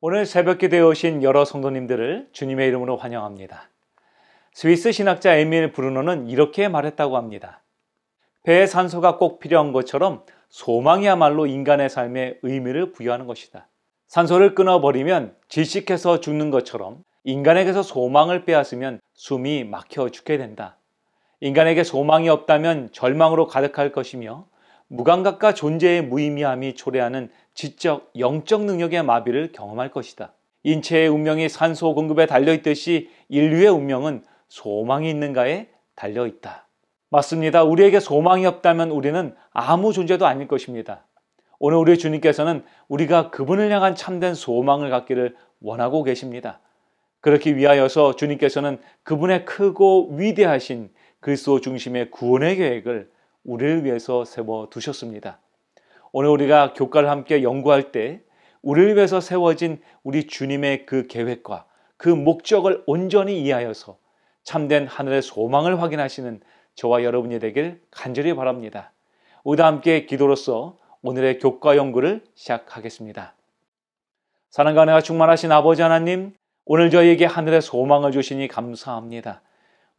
오늘 새벽기도에 오신 여러 성도님들을 주님의 이름으로 환영합니다. 스위스 신학자 에밀 브루노는 이렇게 말했다고 합니다. 배에 산소가 꼭 필요한 것처럼 소망이야말로 인간의 삶에 의미를 부여하는 것이다. 산소를 끊어버리면 질식해서 죽는 것처럼 인간에게서 소망을 빼앗으면 숨이 막혀 죽게 된다. 인간에게 소망이 없다면 절망으로 가득할 것이며 무감각과 존재의 무의미함이 초래하는 지적, 영적 능력의 마비를 경험할 것이다. 인체의 운명이 산소 공급에 달려있듯이 인류의 운명은 소망이 있는가에 달려있다. 맞습니다. 우리에게 소망이 없다면 우리는 아무 존재도 아닐 것입니다. 오늘 우리 주님께서는 우리가 그분을 향한 참된 소망을 갖기를 원하고 계십니다. 그렇기 위하여서 주님께서는 그분의 크고 위대하신 그리스도 중심의 구원의 계획을 우리를 위해서 세워두셨습니다. 오늘 우리가 교과를 함께 연구할 때 우리를 위해서 세워진 우리 주님의 그 계획과 그 목적을 온전히 이해하여서 참된 하늘의 소망을 확인하시는 저와 여러분이 되길 간절히 바랍니다. 우리도 함께 기도로서 오늘의 교과 연구를 시작하겠습니다. 사랑과 은혜가 충만하신 아버지 하나님, 오늘 저희에게 하늘의 소망을 주시니 감사합니다.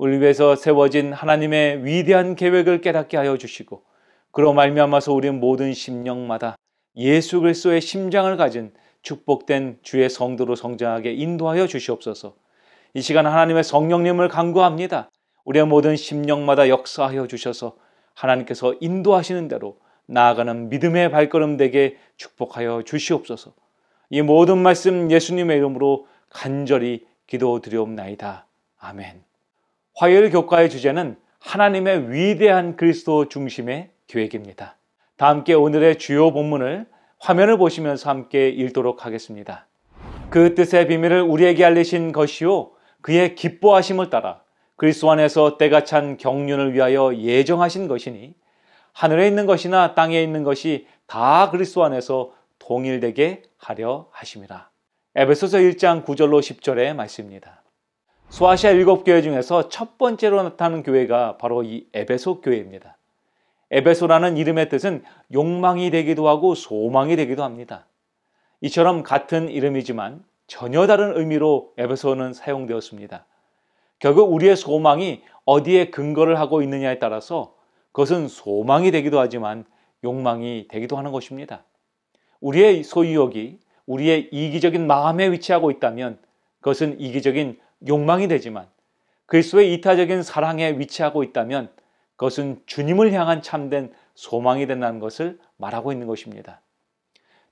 우리를 위해서 세워진 하나님의 위대한 계획을 깨닫게 하여 주시고 그로 말미암아서 우리 모든 심령마다 예수 그리스도의 심장을 가진 축복된 주의 성도로 성장하게 인도하여 주시옵소서. 이 시간 하나님의 성령님을 간구합니다. 우리의 모든 심령마다 역사하여 주셔서 하나님께서 인도하시는 대로 나아가는 믿음의 발걸음 되게 축복하여 주시옵소서. 이 모든 말씀 예수님의 이름으로 간절히 기도드리옵나이다. 아멘. 화요일 교과의 주제는 하나님의 위대한 그리스도 중심의 계획입니다. 다 함께 오늘의 주요 본문을 화면을 보시면서 함께 읽도록 하겠습니다. 그 뜻의 비밀을 우리에게 알리신 것이요 그의 기뻐하심을 따라 그리스도 안에서 때가 찬 경륜을 위하여 예정하신 것이니 하늘에 있는 것이나 땅에 있는 것이 다 그리스도 안에서 동일되게 하려 하심이라. 에베소서 1장 9절로 10절의 말씀입니다. 소아시아 7교회 중에서 첫 번째로 나타나는 교회가 바로 이 에베소 교회입니다. 에베소라는 이름의 뜻은 욕망이 되기도 하고 소망이 되기도 합니다. 이처럼 같은 이름이지만 전혀 다른 의미로 에베소는 사용되었습니다. 결국 우리의 소망이 어디에 근거를 하고 있느냐에 따라서 그것은 소망이 되기도 하지만 욕망이 되기도 하는 것입니다. 우리의 소유욕이 우리의 이기적인 마음에 위치하고 있다면 그것은 이기적인 욕망이 되지만 그리스도의 이타적인 사랑에 위치하고 있다면 그것은 주님을 향한 참된 소망이 된다는 것을 말하고 있는 것입니다.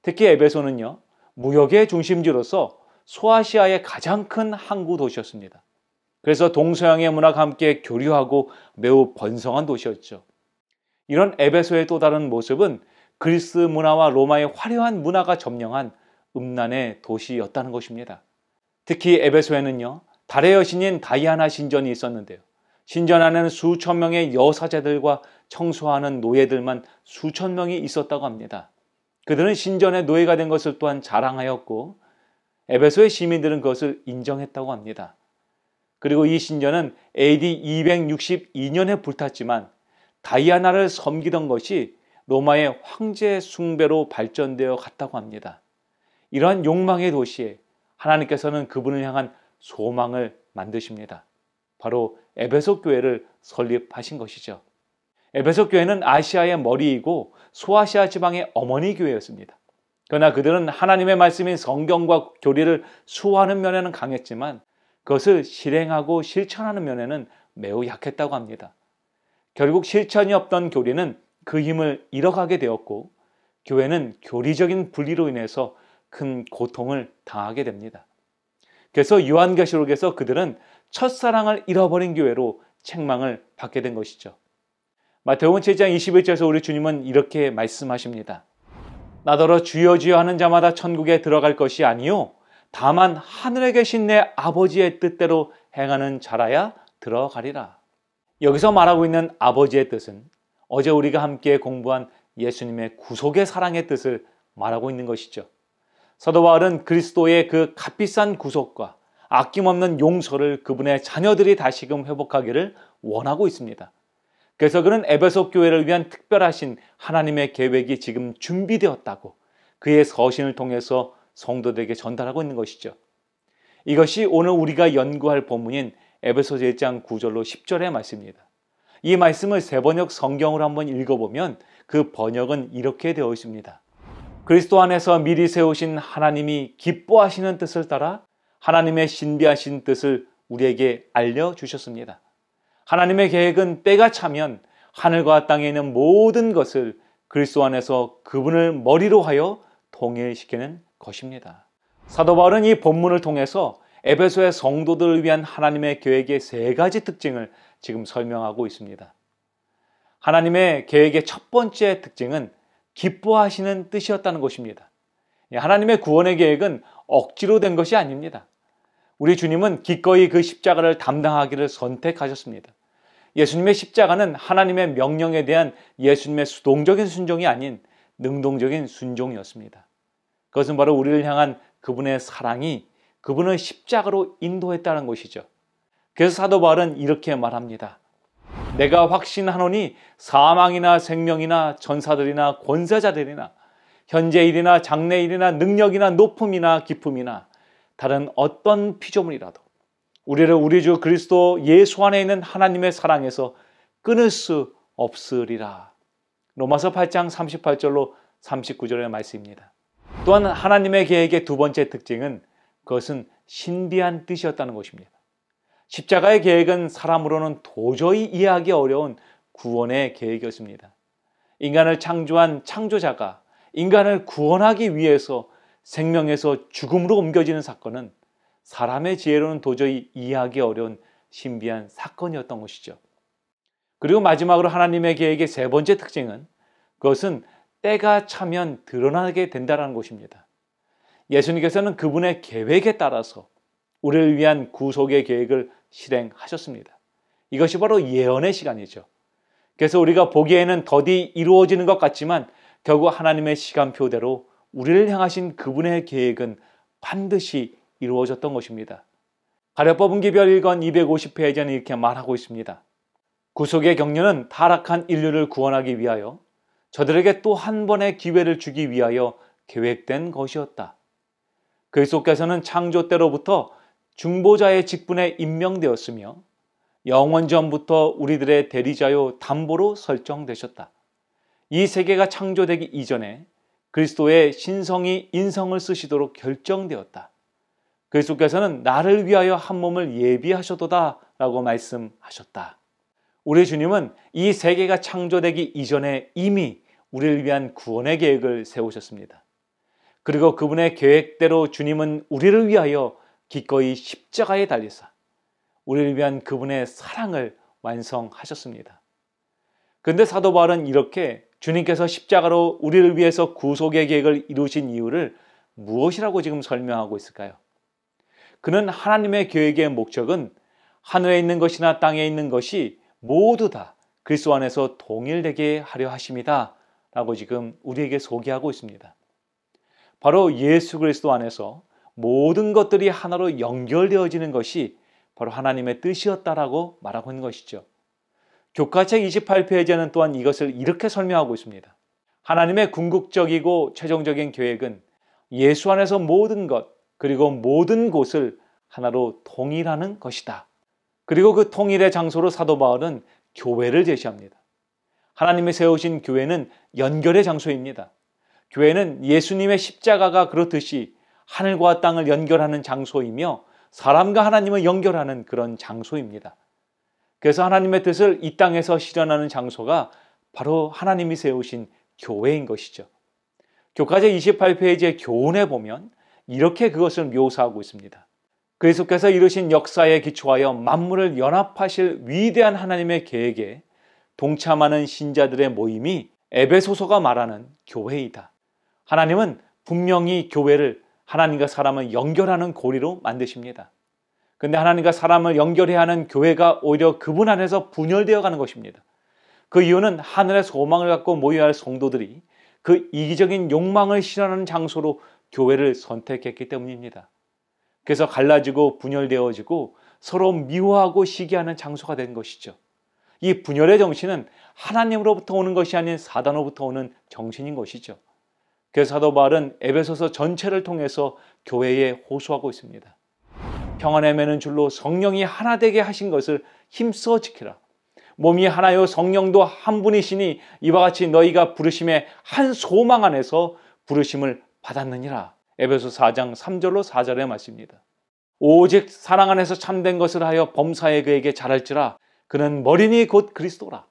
특히 에베소는요, 무역의 중심지로서 소아시아의 가장 큰 항구 도시였습니다. 그래서 동서양의 문화가 함께 교류하고 매우 번성한 도시였죠. 이런 에베소의 또 다른 모습은 그리스 문화와 로마의 화려한 문화가 점령한 음란의 도시였다는 것입니다. 특히 에베소에는요, 달의 여신인 다이아나 신전이 있었는데요. 신전 안에는 수천 명의 여사제들과 청소하는 노예들만 수천 명이 있었다고 합니다. 그들은 신전의 노예가 된 것을 또한 자랑하였고 에베소의 시민들은 그것을 인정했다고 합니다. 그리고 이 신전은 AD 262년에 불탔지만 다이아나를 섬기던 것이 로마의 황제 숭배로 발전되어 갔다고 합니다. 이러한 욕망의 도시에 하나님께서는 그분을 향한 소망을 만드십니다. 바로 에베소 교회를 설립하신 것이죠. 에베소 교회는 아시아의 머리이고 소아시아 지방의 어머니 교회였습니다. 그러나 그들은 하나님의 말씀인 성경과 교리를 수호하는 면에는 강했지만 그것을 실행하고 실천하는 면에는 매우 약했다고 합니다. 결국 실천이 없던 교리는 그 힘을 잃어가게 되었고 교회는 교리적인 분리로 인해서 큰 고통을 당하게 됩니다. 그래서 요한계시록에서 그들은 첫사랑을 잃어버린 교회로 책망을 받게 된 것이죠. 마태복음 7장 21절에서 우리 주님은 이렇게 말씀하십니다. 나더러 주여 주여 하는 자마다 천국에 들어갈 것이 아니요 다만 하늘에 계신 내 아버지의 뜻대로 행하는 자라야 들어가리라. 여기서 말하고 있는 아버지의 뜻은 어제 우리가 함께 공부한 예수님의 구속의 사랑의 뜻을 말하고 있는 것이죠. 사도 바울은 그리스도의 그 값비싼 구속과 아낌없는 용서를 그분의 자녀들이 다시금 회복하기를 원하고 있습니다. 그래서 그는 에베소 교회를 위한 특별하신 하나님의 계획이 지금 준비되었다고 그의 서신을 통해서 성도들에게 전달하고 있는 것이죠. 이것이 오늘 우리가 연구할 본문인 에베소서 1장 9절로 10절의 말씀입니다. 이 말씀을 세번역 성경으로 한번 읽어보면 그 번역은 이렇게 되어 있습니다. 그리스도 안에서 미리 세우신 하나님이 기뻐하시는 뜻을 따라 하나님의 신비하신 뜻을 우리에게 알려주셨습니다. 하나님의 계획은 때가 차면 하늘과 땅에 있는 모든 것을 그리스도 안에서 그분을 머리로 하여 통일시키는 것입니다. 사도 바울은 이 본문을 통해서 에베소의 성도들을 위한 하나님의 계획의 세 가지 특징을 지금 설명하고 있습니다. 하나님의 계획의 첫 번째 특징은 기뻐하시는 뜻이었다는 것입니다. 하나님의 구원의 계획은 억지로 된 것이 아닙니다. 우리 주님은 기꺼이 그 십자가를 담당하기를 선택하셨습니다. 예수님의 십자가는 하나님의 명령에 대한 예수님의 수동적인 순종이 아닌 능동적인 순종이었습니다. 그것은 바로 우리를 향한 그분의 사랑이 그분을 십자가로 인도했다는 것이죠. 그래서 사도 바울은 이렇게 말합니다. 내가 확신하노니 사망이나 생명이나 전사들이나 권세자들이나 현재일이나 장래일이나 능력이나 높음이나 깊음이나 다른 어떤 피조물이라도 우리를 우리 주 그리스도 예수 안에 있는 하나님의 사랑에서 끊을 수 없으리라. 로마서 8장 38절로 39절의 말씀입니다. 또한 하나님의 계획의 두 번째 특징은 그것은 신비한 뜻이었다는 것입니다. 십자가의 계획은 사람으로는 도저히 이해하기 어려운 구원의 계획이었습니다. 인간을 창조한 창조자가 인간을 구원하기 위해서 생명에서 죽음으로 옮겨지는 사건은 사람의 지혜로는 도저히 이해하기 어려운 신비한 사건이었던 것이죠. 그리고 마지막으로 하나님의 계획의 세 번째 특징은 그것은 때가 차면 드러나게 된다는 것입니다. 예수님께서는 그분의 계획에 따라서 우리를 위한 구속의 계획을 실행하셨습니다. 이것이 바로 예언의 시간이죠. 그래서 우리가 보기에는 더디 이루어지는 것 같지만 결국 하나님의 시간표대로 우리를 향하신 그분의 계획은 반드시 이루어졌던 것입니다. 가려법은 기별 1권 250페이지는 이렇게 말하고 있습니다. 구속의 경륜은 타락한 인류를 구원하기 위하여 저들에게 또 한 번의 기회를 주기 위하여 계획된 것이었다. 그리스도께서는 창조 때로부터 중보자의 직분에 임명되었으며 영원 전부터 우리들의 대리자요 담보로 설정되셨다. 이 세계가 창조되기 이전에 그리스도의 신성이 인성을 쓰시도록 결정되었다. 그리스도께서는 나를 위하여 한 몸을 예비하셨도다 라고 말씀하셨다. 우리 주님은 이 세계가 창조되기 이전에 이미 우리를 위한 구원의 계획을 세우셨습니다. 그리고 그분의 계획대로 주님은 우리를 위하여 기꺼이 십자가에 달리사 우리를 위한 그분의 사랑을 완성하셨습니다. 그런데 사도 바울은 이렇게 주님께서 십자가로 우리를 위해서 구속의 계획을 이루신 이유를 무엇이라고 지금 설명하고 있을까요? 그는 하나님의 계획의 목적은 하늘에 있는 것이나 땅에 있는 것이 모두 다 그리스도 안에서 동일되게 하려 하심이다 라고 지금 우리에게 소개하고 있습니다. 바로 예수 그리스도 안에서 모든 것들이 하나로 연결되어지는 것이 바로 하나님의 뜻이었다라고 말하고 있는 것이죠. 교과책 28페이지에는 또한 이것을 이렇게 설명하고 있습니다. 하나님의 궁극적이고 최종적인 계획은 예수 안에서 모든 것 그리고 모든 곳을 하나로 통일하는 것이다. 그리고 그 통일의 장소로 사도 바울은 교회를 제시합니다. 하나님이 세우신 교회는 연결의 장소입니다. 교회는 예수님의 십자가가 그렇듯이 하늘과 땅을 연결하는 장소이며 사람과 하나님을 연결하는 그런 장소입니다. 그래서 하나님의 뜻을 이 땅에서 실현하는 장소가 바로 하나님이 세우신 교회인 것이죠. 교과제 28페이지의 교훈에 보면 이렇게 그것을 묘사하고 있습니다. 그리스도께서 이루신 역사에 기초하여 만물을 연합하실 위대한 하나님의 계획에 동참하는 신자들의 모임이 에베소서가 말하는 교회이다. 하나님은 분명히 교회를 하나님과 사람을 연결하는 고리로 만드십니다. 그런데 하나님과 사람을 연결해야 하는 교회가 오히려 그분 안에서 분열되어 가는 것입니다. 그 이유는 하늘의 소망을 갖고 모여야 할 성도들이 그 이기적인 욕망을 실현하는 장소로 교회를 선택했기 때문입니다. 그래서 갈라지고 분열되어지고 서로 미워하고 시기하는 장소가 된 것이죠. 이 분열의 정신은 하나님으로부터 오는 것이 아닌 사단으로부터 오는 정신인 것이죠. 그래서 사도 바울은 에베소서 전체를 통해서 교회에 호소하고 있습니다. 평안에 매는 줄로 성령이 하나 되게 하신 것을 힘써 지키라. 몸이 하나요 성령도 한 분이시니 이와 같이 너희가 부르심의 한 소망 안에서 부르심을 받았느니라. 에베소 4장 3절로 4절의 말씀입니다. 오직 사랑 안에서 참된 것을 하여 범사에 그에게 잘할지라. 그는 머리니 곧 그리스도라.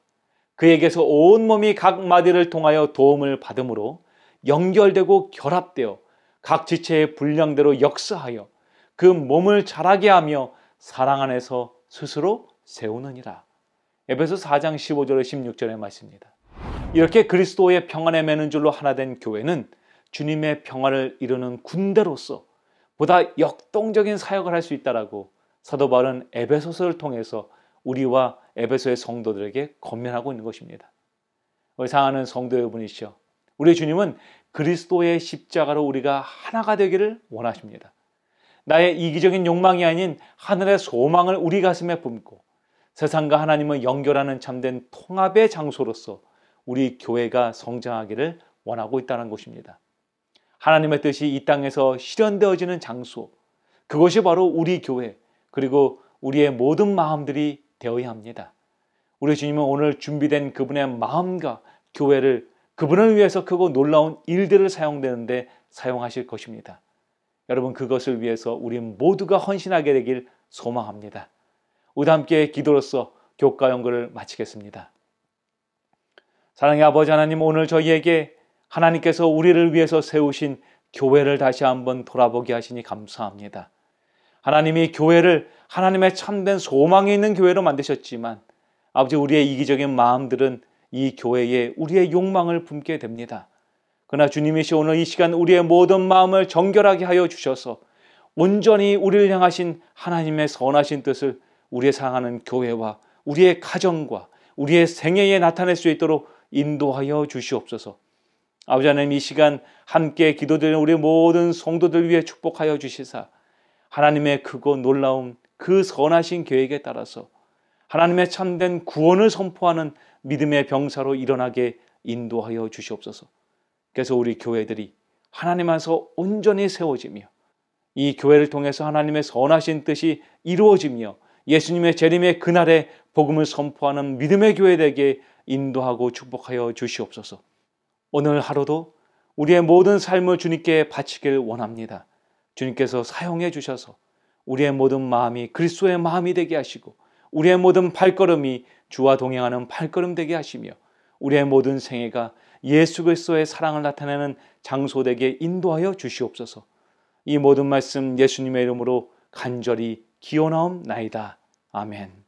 그에게서 온몸이 각 마디를 통하여 도움을 받음으로 연결되고 결합되어 각 지체의 분량대로 역사하여 그 몸을 자라게 하며 사랑 안에서 스스로 세우느니라. 에베소 4장 15절에 16절의 말씀입니다. 이렇게 그리스도의 평안에 매는 줄로 하나 된 교회는 주님의 평안을 이루는 군대로서 보다 역동적인 사역을 할 수 있다라고 사도 바울은 에베소서를 통해서 우리와 에베소의 성도들에게 권면하고 있는 것입니다. 우리 사랑하는 성도 여러분이시여, 우리 주님은 그리스도의 십자가로 우리가 하나가 되기를 원하십니다. 나의 이기적인 욕망이 아닌 하늘의 소망을 우리 가슴에 품고 세상과 하나님을 연결하는 참된 통합의 장소로서 우리 교회가 성장하기를 원하고 있다는 것입니다. 하나님의 뜻이 이 땅에서 실현되어지는 장소, 그것이 바로 우리 교회, 그리고 우리의 모든 마음들이 되어야 합니다. 우리 주님은 오늘 준비된 그분의 마음과 교회를 그분을 위해서 크고 놀라운 일들을 사용되는데 사용하실 것입니다. 여러분, 그것을 위해서 우리 모두가 헌신하게 되길 소망합니다. 우리 함께 기도로서 교과 연구를 마치겠습니다. 사랑의 아버지 하나님, 오늘 저희에게 하나님께서 우리를 위해서 세우신 교회를 다시 한번 돌아보게 하시니 감사합니다. 하나님이 교회를 하나님의 참된 소망이 있는 교회로 만드셨지만 아버지, 우리의 이기적인 마음들은 이 교회에 우리의 욕망을 품게 됩니다. 그러나 주님이시 오늘 이 시간 우리의 모든 마음을 정결하게 하여 주셔서 온전히 우리를 향하신 하나님의 선하신 뜻을 우리의 사랑하는 교회와 우리의 가정과 우리의 생애에 나타낼 수 있도록 인도하여 주시옵소서. 아버지 하나님, 이 시간 함께 기도드리는 우리 모든 성도들 위해 축복하여 주시사 하나님의 크고 놀라운 그 선하신 계획에 따라서 하나님의 참된 구원을 선포하는 믿음의 병사로 일어나게 인도하여 주시옵소서. 그래서 우리 교회들이 하나님 안에서 온전히 세워지며 이 교회를 통해서 하나님의 선하신 뜻이 이루어지며 예수님의 재림의 그날에 복음을 선포하는 믿음의 교회에게 인도하고 축복하여 주시옵소서. 오늘 하루도 우리의 모든 삶을 주님께 바치길 원합니다. 주님께서 사용해 주셔서 우리의 모든 마음이 그리스도의 마음이 되게 하시고 우리의 모든 발걸음이 주와 동행하는 발걸음 되게 하시며 우리의 모든 생애가 예수 그리스도의 사랑을 나타내는 장소 되게 인도하여 주시옵소서. 이 모든 말씀 예수님의 이름으로 간절히 기원하옵나이다. 아멘.